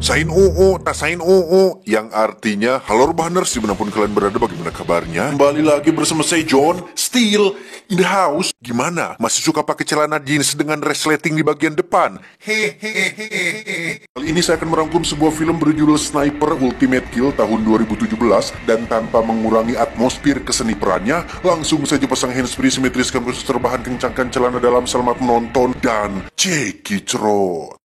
Sain OO, tasain OO, yang artinya halo Urbaners dimanapun kalian berada, bagaimana kabarnya? Kembali lagi bersama saya John, still in the house. Gimana? Masih suka pakai celana jeans dengan resleting di bagian depan? Hehehehe. Kali ini saya akan merangkum sebuah film berjudul Sniper Ultimate Kill tahun 2017, dan tanpa mengurangi atmosfer keseniperannya, langsung saja pasang handsfree, simetriskan khusus terbahan, kencangkan celana dalam, selamat menonton dan cekicrot.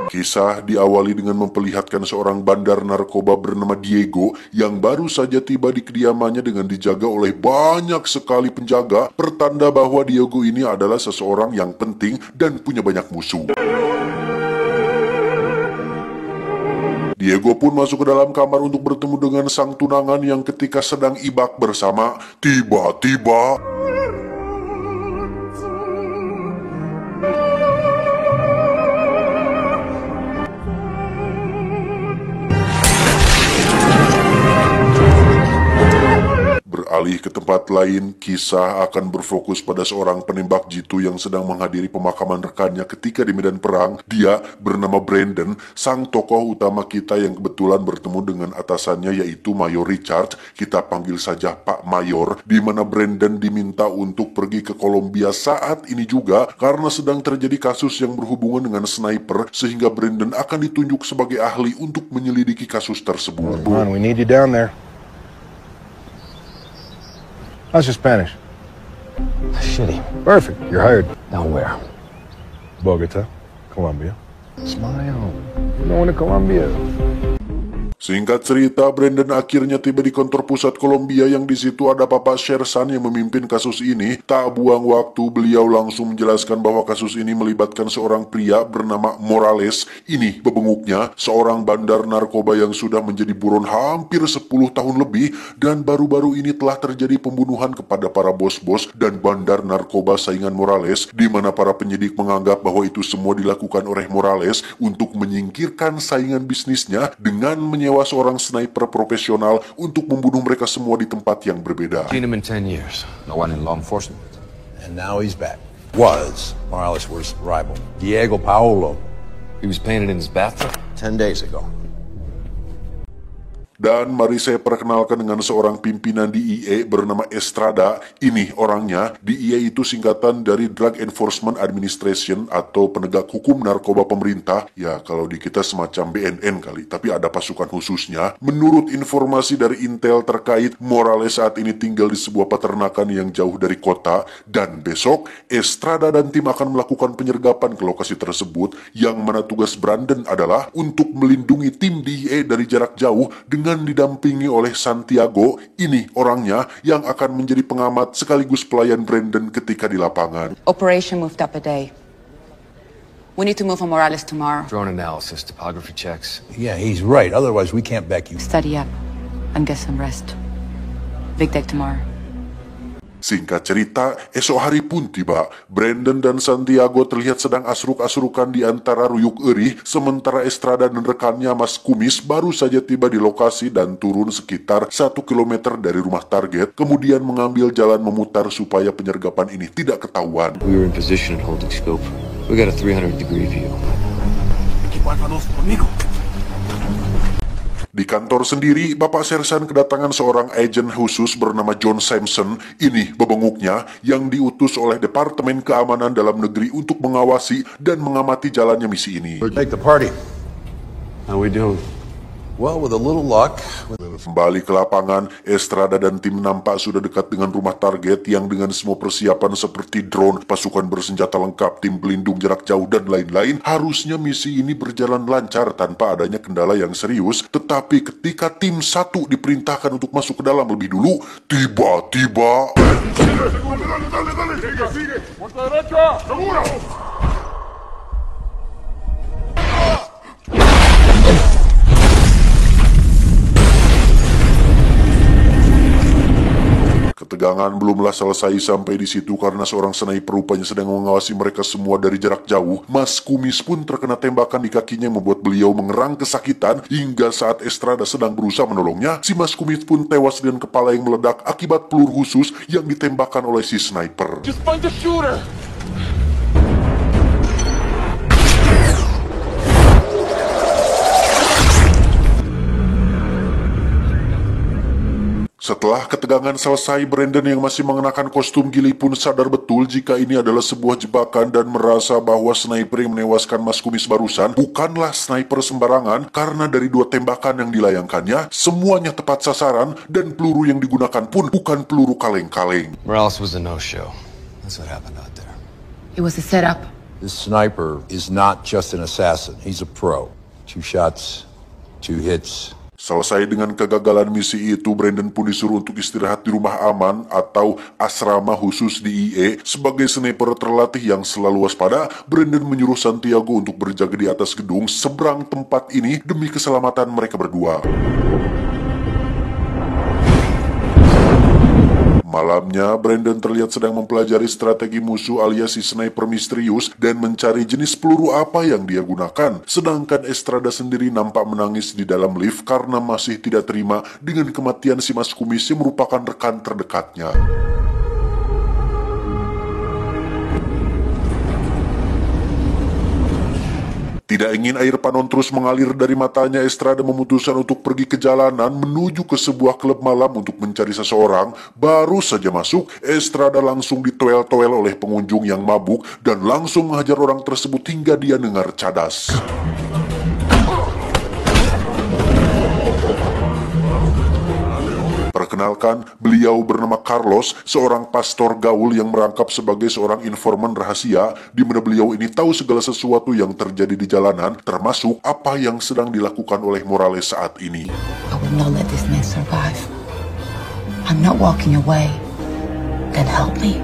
Kisah diawali dengan memperlihatkan seorang bandar narkoba bernama Diego yang baru saja tiba di kediamannya dengan dijaga oleh banyak sekali penjaga, pertanda bahwa Diego ini adalah seseorang yang penting dan punya banyak musuh. Diego pun masuk ke dalam kamar untuk bertemu dengan sang tunangan yang ketika sedang ibak bersama, tiba-tiba beralih ke tempat lain. Kisah akan berfokus pada seorang penembak jitu yang sedang menghadiri pemakaman rekannya ketika di medan perang. Dia bernama Brandon, sang tokoh utama kita yang kebetulan bertemu dengan atasannya yaitu Mayor Richard. Kita panggil saja Pak Mayor, di mana Brandon diminta untuk pergi ke Kolombia saat ini juga karena sedang terjadi kasus yang berhubungan dengan sniper, sehingga Brandon akan ditunjuk sebagai ahli untuk menyelidiki kasus tersebut. Come on, we need you down there. How's your Spanish? Shitty. Perfect. You're hired. Now where? Bogota, Colombia. Smile. We're going to Colombia. Singkat cerita, Brandon akhirnya tiba di kantor pusat Kolombia yang di situ ada Papa Shersan yang memimpin kasus ini. Tak buang waktu, beliau langsung menjelaskan bahwa kasus ini melibatkan seorang pria bernama Morales. Ini bebenguknya, seorang bandar narkoba yang sudah menjadi buron hampir 10 tahun lebih, dan baru-baru ini telah terjadi pembunuhan kepada para bos-bos dan bandar narkoba saingan Morales, di mana para penyidik menganggap bahwa itu semua dilakukan oleh Morales untuk menyingkirkan saingan bisnisnya dengan menyewa seorang sniper profesional untuk membunuh mereka semua di tempat yang berbeda. Seen him in 10 years. No one in law enforcement. And now he's back. Was Morales' worst rival, Diego Paolo. He was painted in his bathtub. 10 days ago. Dan mari saya perkenalkan dengan seorang pimpinan DEA bernama Estrada. Ini orangnya. DEA itu singkatan dari Drug Enforcement Administration atau penegak hukum narkoba pemerintah. Ya, kalau di kita semacam BNN kali, tapi ada pasukan khususnya. Menurut informasi dari Intel terkait, Morales saat ini tinggal di sebuah peternakan yang jauh dari kota. Dan besok, Estrada dan tim akan melakukan penyergapan ke lokasi tersebut, yang mana tugas Brandon adalah untuk melindungi tim DEA dari jarak jauh dengan didampingi oleh Santiago. Ini orangnya yang akan menjadi pengamat sekaligus pelayan Brandon ketika di lapangan. Operation moved up a day. We need to move on Morales tomorrow. Drone analysis, topography checks. Yeah, he's right. Otherwise, we can't back you. Study up and get some rest. Big day tomorrow. Singkat cerita, esok hari pun tiba. Brandon dan Santiago terlihat sedang asruk-asrukan di antara ruyuk erih, sementara Estrada dan rekannya Mas Kumis baru saja tiba di lokasi dan turun sekitar 1 kilometer dari rumah target, kemudian mengambil jalan memutar supaya penyergapan ini tidak ketahuan. We were in position and holding scope. We got a 300-degree view. Di kantor sendiri, Bapak Shersan kedatangan seorang agen khusus bernama John Sampson. Ini bebenguknya yang diutus oleh Departemen Keamanan Dalam Negeri untuk mengawasi dan mengamati jalannya misi ini. We'll take the party. How we doing? Well, with a little luck. Kembali ke lapangan, Estrada dan tim nampak sudah dekat dengan rumah target yang dengan semua persiapan seperti drone, pasukan bersenjata lengkap, tim pelindung jarak jauh, dan lain-lain. Harusnya misi ini berjalan lancar tanpa adanya kendala yang serius. Tetapi ketika tim 1 diperintahkan untuk masuk ke dalam lebih dulu, tiba-tiba Ketegangan belumlah selesai sampai di situ karena seorang sniper rupanya sedang mengawasi mereka semua dari jarak jauh. Mas Kumis pun terkena tembakan di kakinya yang membuat beliau mengerang kesakitan. Hingga saat Estrada sedang berusaha menolongnya, si Mas Kumis pun tewas dengan kepala yang meledak akibat peluru khusus yang ditembakkan oleh si sniper. Just find the shooter! Setelah ketegangan selesai, Brandon yang masih mengenakan kostum Gili pun sadar betul jika ini adalah sebuah jebakan dan merasa bahwa sniper yang menewaskan Mas Kumis barusan bukanlah sniper sembarangan karena dari 2 tembakan yang dilayangkannya, semuanya tepat sasaran dan peluru yang digunakan pun bukan peluru kaleng-kaleng. Morales was a no-show. That's what happened out there. It was a setup. This sniper is not just an assassin. He's a pro. 2 shots, 2 hits. Selesai dengan kegagalan misi itu, Brandon pun disuruh untuk istirahat di rumah aman atau asrama khusus di IE. Sebagai sniper terlatih yang selalu waspada, Brandon menyuruh Santiago untuk berjaga di atas gedung seberang tempat ini demi keselamatan mereka berdua. Malamnya, Brandon terlihat sedang mempelajari strategi musuh alias si sniper misterius dan mencari jenis peluru apa yang dia gunakan. Sedangkan Estrada sendiri nampak menangis di dalam lift karena masih tidak terima dengan kematian si Mas Kumis yang merupakan rekan terdekatnya. Tidak ingin air panon terus mengalir dari matanya, Estrada memutuskan untuk pergi ke jalanan menuju ke sebuah klub malam untuk mencari seseorang. Baru saja masuk, Estrada langsung ditoel-toel oleh pengunjung yang mabuk dan langsung menghajar orang tersebut hingga dia dengar cadas. Perkenalkan, beliau bernama Carlos, seorang pastor gaul yang merangkap sebagai seorang informan rahasia, di mana beliau ini tahu segala sesuatu yang terjadi di jalanan, termasuk apa yang sedang dilakukan oleh Morales saat ini. I will not let this man survive. I'm not walking away. Then help me.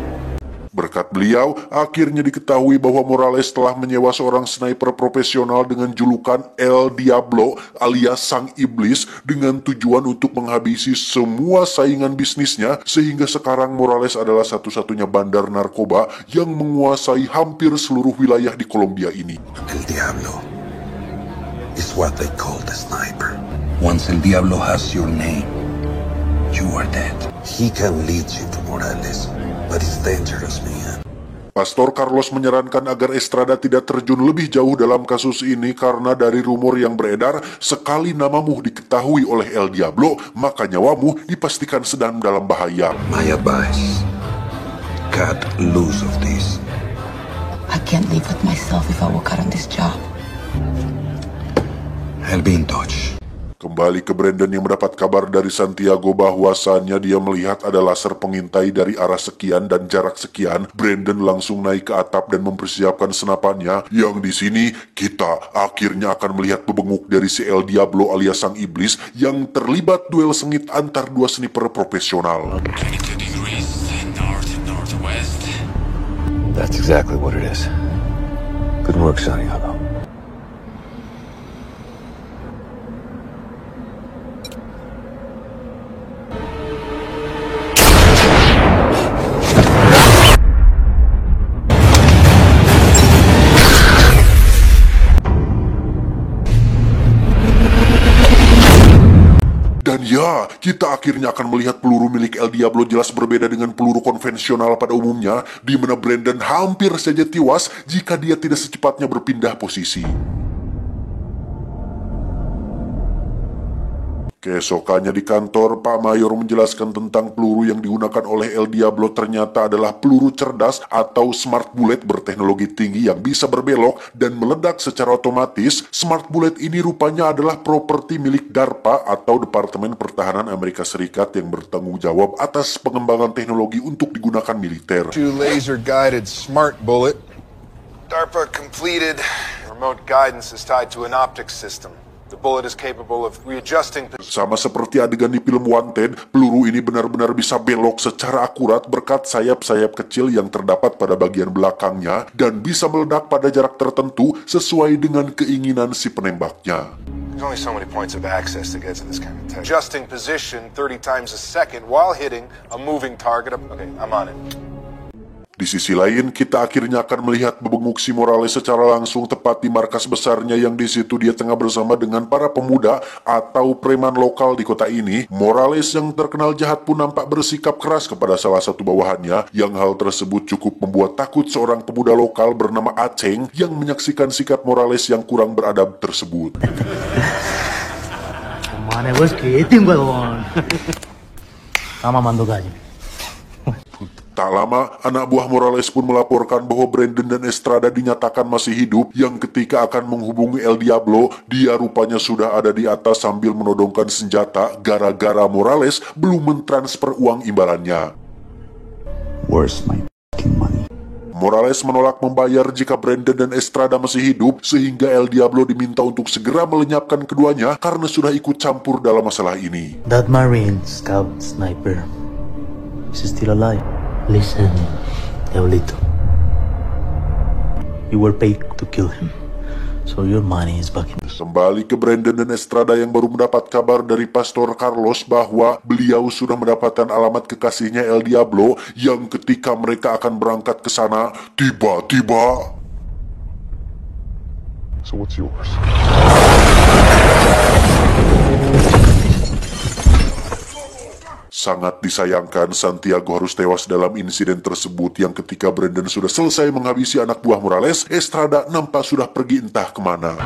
Berkat beliau, akhirnya diketahui bahwa Morales telah menyewa seorang sniper profesional dengan julukan El Diablo alias Sang Iblis dengan tujuan untuk menghabisi semua saingan bisnisnya, sehingga sekarang Morales adalah satu-satunya bandar narkoba yang menguasai hampir seluruh wilayah di Kolombia ini. El Diablo is what they call the sniper. Once El Diablo has your name, you are dead. He can lead you to Morales, but it's dangerous, man. Pastor Carlos menyarankan agar Estrada tidak terjun lebih jauh dalam kasus ini karena dari rumor yang beredar, sekali namamu diketahui oleh El Diablo, maka nyawamu dipastikan sedang dalam bahaya. My advice, cut loose of this. I can't live with myself if I work out on this job. I'll be in touch. Kembali ke Brandon yang mendapat kabar dari Santiago bahwasannya dia melihat ada laser pengintai dari arah sekian dan jarak sekian. Brandon langsung naik ke atap dan mempersiapkan senapannya, yang di sini kita akhirnya akan melihat bebenguk dari si El Diablo alias Sang Iblis yang terlibat duel sengit antar 2 sniper profesional. 22 degrees north-northwest. That's exactly what it is. Good work, Santiago. Dan ya, kita akhirnya akan melihat peluru milik El Diablo jelas berbeda dengan peluru konvensional pada umumnya, di mana Brandon hampir saja tewas jika dia tidak secepatnya berpindah posisi. Keesokannya di kantor, Pak Mayor menjelaskan tentang peluru yang digunakan oleh El Diablo ternyata adalah peluru cerdas atau smart bullet berteknologi tinggi yang bisa berbelok dan meledak secara otomatis. Smart bullet ini rupanya adalah properti milik DARPA atau Departemen Pertahanan Amerika Serikat yang bertanggung jawab atas pengembangan teknologi untuk digunakan militer. Laser-guided smart bullet. DARPA completed. Remote guidance is tied to an optics system. The bullet is capable of readjusting. Sama seperti adegan di film Wanted, peluru ini benar-benar bisa belok secara akurat berkat sayap-sayap kecil yang terdapat pada bagian belakangnya dan bisa meledak pada jarak tertentu sesuai dengan keinginan si penembaknya. There's only so many points of access to get to this kind of tech. Adjusting position 30 times a second while hitting a moving target. Okay, I'm on it. Di sisi lain, kita akhirnya akan melihat bebenguk si Morales secara langsung tepat di markas besarnya yang di situ dia tengah bersama dengan para pemuda atau preman lokal di kota ini. Morales yang terkenal jahat pun nampak bersikap keras kepada salah satu bawahannya, yang hal tersebut cukup membuat takut seorang pemuda lokal bernama Aceng yang menyaksikan sikap Morales yang kurang beradab tersebut. Tak lama, anak buah Morales pun melaporkan bahwa Brandon dan Estrada dinyatakan masih hidup, yang ketika akan menghubungi El Diablo, dia rupanya sudah ada di atas sambil menodongkan senjata gara-gara Morales belum mentransfer uang imbalannya. Where's my fucking money? Morales menolak membayar jika Brandon dan Estrada masih hidup, sehingga El Diablo diminta untuk segera melenyapkan keduanya karena sudah ikut campur dalam masalah ini. That Marine scout sniper is still alive. Listen, Diablito. You were paid to kill him, so your money is back in. Kembali ke Brandon dan Estrada yang baru mendapat kabar dari Pastor Carlos bahwa beliau sudah mendapatkan alamat kekasihnya El Diablo, yang ketika mereka akan berangkat ke sana, tiba-tiba... So what's yours? Sangat disayangkan Santiago harus tewas dalam insiden tersebut, yang ketika Brandon sudah selesai menghabisi anak buah Morales, Estrada nampak sudah pergi entah kemana.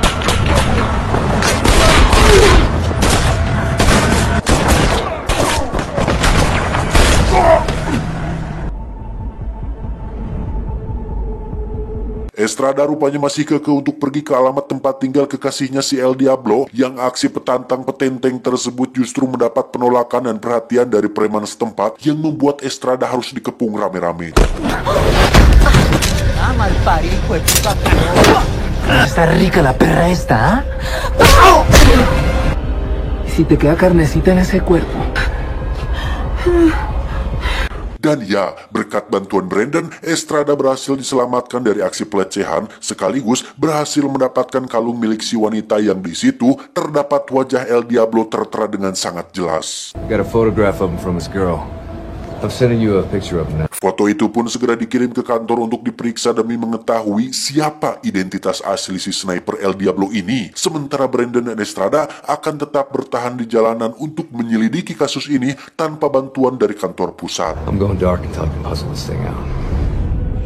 Estrada rupanya masih kekeh untuk pergi ke alamat tempat tinggal kekasihnya si El Diablo, yang aksi petantang petenteng tersebut justru mendapat penolakan dan perhatian dari preman setempat, yang membuat Estrada harus dikepung rame-rame. Está rica la perra esta, Si te queda carnecita en ese cuerpo. Dan ya, berkat bantuan Brandon, Estrada berhasil diselamatkan dari aksi pelecehan, sekaligus berhasil mendapatkan kalung milik si wanita yang di situ terdapat wajah El Diablo tertera dengan sangat jelas. Got a photograph of him from his girl. I'm sending you a picture of him now. Foto itu pun segera dikirim ke kantor untuk diperiksa demi mengetahui siapa identitas asli si sniper El Diablo ini. Sementara Brandon dan Estrada akan tetap bertahan di jalanan untuk menyelidiki kasus ini tanpa bantuan dari kantor pusat. I'm going dark until I can puzzle this thing out.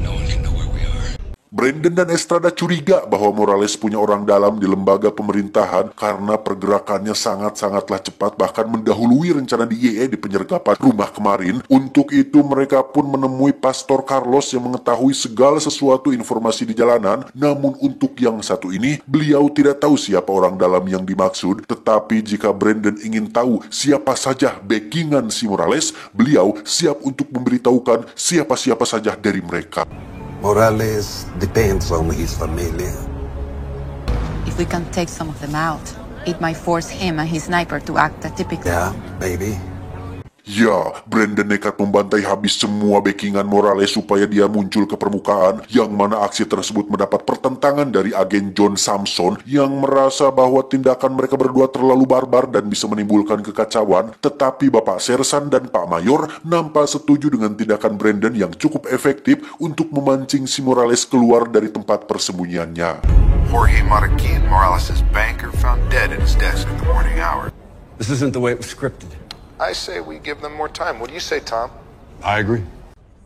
No one can know where we are. Brandon dan Estrada curiga bahwa Morales punya orang dalam di lembaga pemerintahan karena pergerakannya sangat-sangatlah cepat, bahkan mendahului rencana DEA di penyergapan rumah kemarin. Untuk itu mereka pun menemui Pastor Carlos yang mengetahui segala sesuatu informasi di jalanan. Namun untuk yang satu ini, beliau tidak tahu siapa orang dalam yang dimaksud. Tetapi jika Brandon ingin tahu siapa saja backingan si Morales, beliau siap untuk memberitahukan siapa-siapa saja dari mereka. Morales depends on his familia. If we can take some of them out, it might force him and his sniper to act atypical. Yeah, maybe. Ya, Brandon nekat membantai habis semua backingan Morales supaya dia muncul ke permukaan, yang mana aksi tersebut mendapat pertentangan dari agen John Samson yang merasa bahwa tindakan mereka berdua terlalu barbar dan bisa menimbulkan kekacauan. Tetapi Bapak Sersan dan Pak Mayor nampak setuju dengan tindakan Brandon yang cukup efektif untuk memancing si Morales keluar dari tempat persembunyiannya. Jorge Marroquin, Morales' banker, found dead at his desk at the morning hour. This isn't the way it was scripted. I say we give them more time. What do you say, Tom? I agree.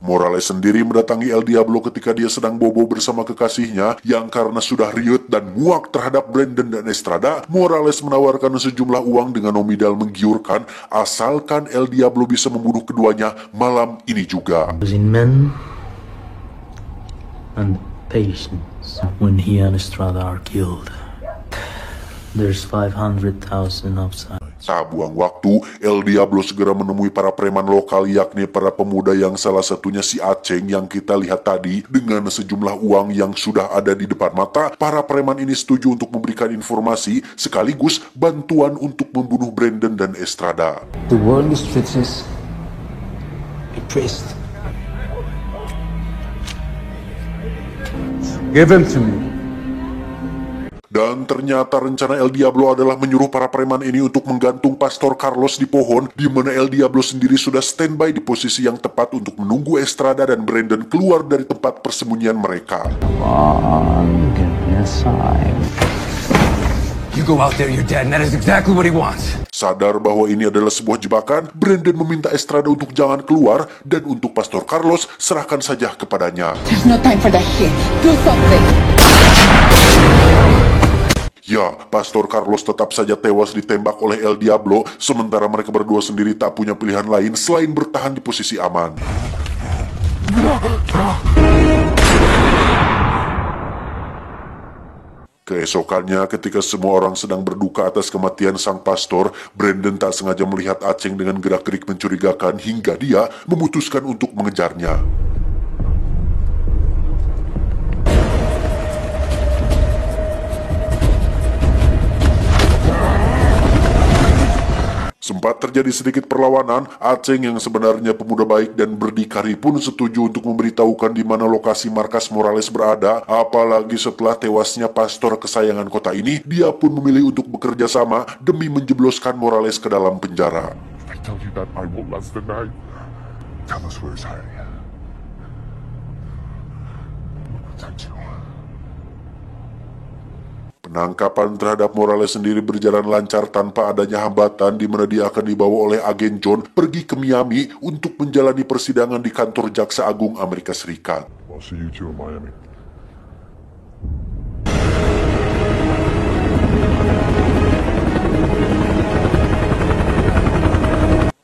Morales sendiri mendatangi El Diablo ketika dia sedang bobo bersama kekasihnya, yang karena sudah riut dan muak terhadap Brandon dan Estrada, Morales menawarkan sejumlah uang dengan nominal menggiurkan asalkan El Diablo bisa membunuh keduanya malam ini juga. Losing men and patience when he and Estrada are killed. There's 500,000 upside. Tak buang waktu, El Diablo segera menemui para preman lokal, yakni para pemuda yang salah satunya si Aceng yang kita lihat tadi. Dengan sejumlah uang yang sudah ada di depan mata, para preman ini setuju untuk memberikan informasi sekaligus bantuan untuk membunuh Brandon dan Estrada. The world is streets a priest. Give him to me. Dan ternyata rencana El Diablo adalah menyuruh para preman ini untuk menggantung Pastor Carlos di pohon, di mana El Diablo sendiri sudah standby di posisi yang tepat untuk menunggu Estrada dan Brandon keluar dari tempat persembunyian mereka. Give me a sign. You go out there, you're dead, and that is exactly what he wants. Sadar bahwa ini adalah sebuah jebakan, Brandon meminta Estrada untuk jangan keluar, dan untuk Pastor Carlos, serahkan saja kepadanya. There's no time for that shit. Do something. Ya, Pastor Carlos tetap saja tewas ditembak oleh El Diablo, sementara mereka berdua sendiri tak punya pilihan lain selain bertahan di posisi aman. Keesokannya, ketika semua orang sedang berduka atas kematian sang pastor, Brandon tak sengaja melihat Aceng dengan gerak-gerik mencurigakan hingga dia memutuskan untuk mengejarnya. Sempat terjadi sedikit perlawanan, Aceng yang sebenarnya pemuda baik dan berdikari pun setuju untuk memberitahukan di mana lokasi markas Morales berada, apalagi setelah tewasnya pastor kesayangan kota ini, dia pun memilih untuk bekerja sama demi menjebloskan Morales ke dalam penjara. I tell you that I will last the night. Tell us where he's hiding. Protect you. Penangkapan terhadap Morales sendiri berjalan lancar tanpa adanya hambatan, di mana dia akan dibawa oleh agen John pergi ke Miami untuk menjalani persidangan di kantor Jaksa Agung Amerika Serikat. I'll see you two in Miami.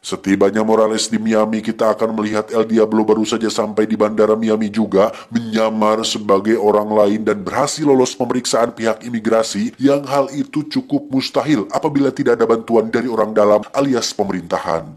Setibanya Morales di Miami, kita akan melihat El Diablo baru saja sampai di bandara Miami juga, menyamar sebagai orang lain dan berhasil lolos pemeriksaan pihak imigrasi, yang hal itu cukup mustahil apabila tidak ada bantuan dari orang dalam alias pemerintahan.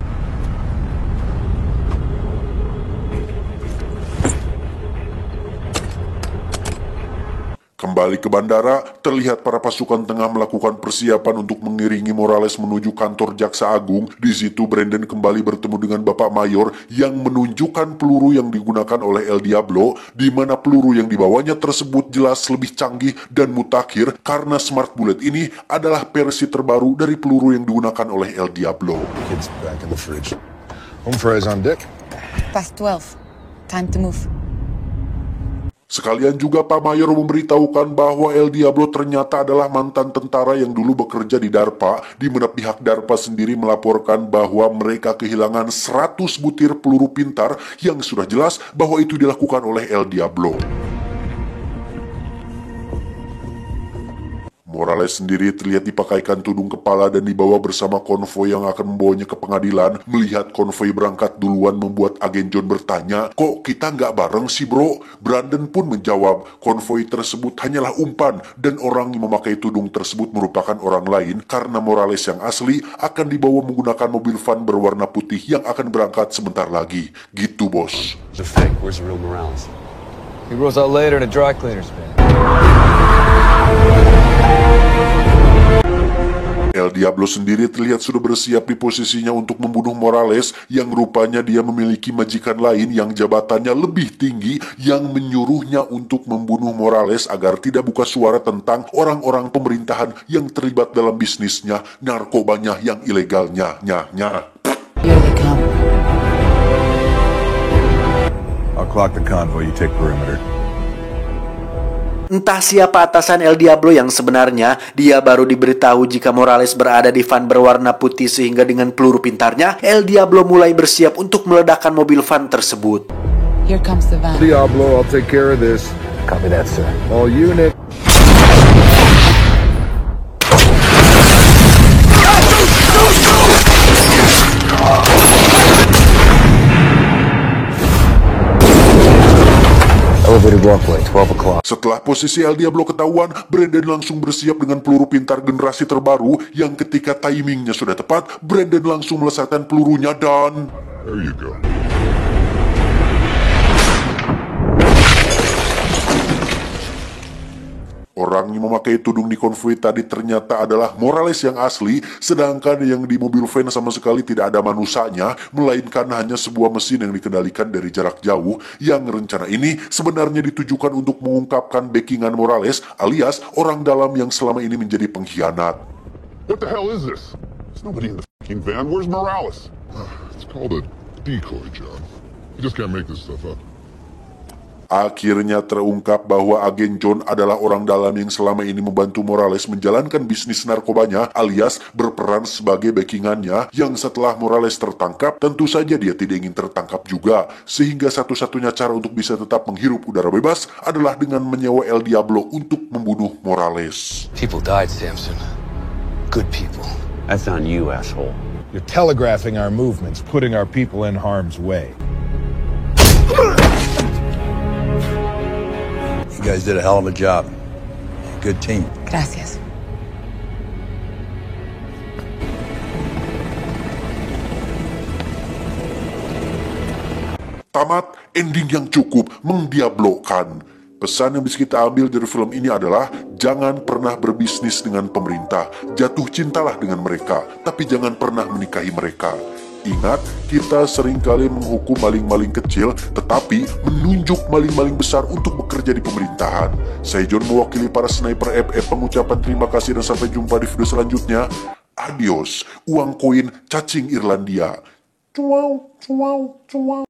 Kembali ke bandara, terlihat para pasukan tengah melakukan persiapan untuk mengiringi Morales menuju kantor Jaksa Agung. Di situ Brandon kembali bertemu dengan Bapak Mayor yang menunjukkan peluru yang digunakan oleh El Diablo, di mana peluru yang dibawanya tersebut jelas lebih canggih dan mutakhir karena Smart Bullet ini adalah versi terbaru dari peluru yang digunakan oleh El Diablo. Kids back in the fridge. Home fries on deck. Past 12. Time to move. Sekalian juga Pak Mayor memberitahukan bahwa El Diablo ternyata adalah mantan tentara yang dulu bekerja di DARPA, di mana pihak DARPA sendiri melaporkan bahwa mereka kehilangan 100 butir peluru pintar yang sudah jelas bahwa itu dilakukan oleh El Diablo. Morales sendiri terlihat dipakaikan tudung kepala dan dibawa bersama konvoi yang akan membawanya ke pengadilan. Melihat konvoi berangkat duluan membuat agen John bertanya, "Kok kita nggak bareng sih bro?" Brandon pun menjawab, konvoi tersebut hanyalah umpan dan orang yang memakai tudung tersebut merupakan orang lain karena Morales yang asli akan dibawa menggunakan mobil van berwarna putih yang akan berangkat sebentar lagi. Gitu bos. The fake. Where's the real Morales? He rolls out later in a dry cleaner's van. El Diablo sendiri terlihat sudah bersiap di posisinya untuk membunuh Morales, yang rupanya dia memiliki majikan lain yang jabatannya lebih tinggi yang menyuruhnya untuk membunuh Morales agar tidak buka suara tentang orang-orang pemerintahan yang terlibat dalam bisnisnya, narkobanya yang ilegalnya. Here they come. I'll clock the convoy, you take perimeter. Entah siapa atasan El Diablo yang sebenarnya, dia baru diberitahu jika Morales berada di van berwarna putih sehingga dengan peluru pintarnya, El Diablo mulai bersiap untuk meledakkan mobil van tersebut. Here comes the van. Diablo, I'll take care of this. Copy that, sir. All unit. Elevated walkway, 12 o'clock. Setelah posisi El Diablo ketahuan, Brandon langsung bersiap dengan peluru pintar generasi terbaru yang ketika timingnya sudah tepat, Brandon langsung melesatkan pelurunya dan... There you go. Orang yang memakai tudung di konvoi tadi ternyata adalah Morales yang asli, sedangkan yang di mobil van sama sekali tidak ada manusanya, melainkan hanya sebuah mesin yang dikendalikan dari jarak jauh, yang rencana ini sebenarnya ditujukan untuk mengungkapkan backingan Morales alias orang dalam yang selama ini menjadi pengkhianat. What the hell is this? There's nobody in the fucking van. Where's Morales? It's called a decoy job. You just can't make this stuff up. Akhirnya terungkap bahwa agen John adalah orang dalam yang selama ini membantu Morales menjalankan bisnis narkobanya alias berperan sebagai backingannya, yang setelah Morales tertangkap tentu saja dia tidak ingin tertangkap juga, sehingga satu-satunya cara untuk bisa tetap menghirup udara bebas adalah dengan menyewa El Diablo untuk membunuh Morales. People died, Samson. Good people. That's on you, asshole. You're telegraphing our movements, putting our people in harm's way. You guys did a hell of a job. Good team. Gracias. Tamat, ending yang cukup mendiablokan. Pesan yang bisa kita ambil dari film ini adalah jangan pernah berbisnis dengan pemerintah. Jatuh cintalah dengan mereka, tapi jangan pernah menikahi mereka. Ingat, kita seringkali menghukum maling-maling kecil, tetapi menunjuk maling-maling besar untuk bekerja di pemerintahan. Saya John mewakili para sniper FF mengucapkan terima kasih dan sampai jumpa di video selanjutnya. Adios, uang koin cacing Irlandia. Cuau, cuau, cuau.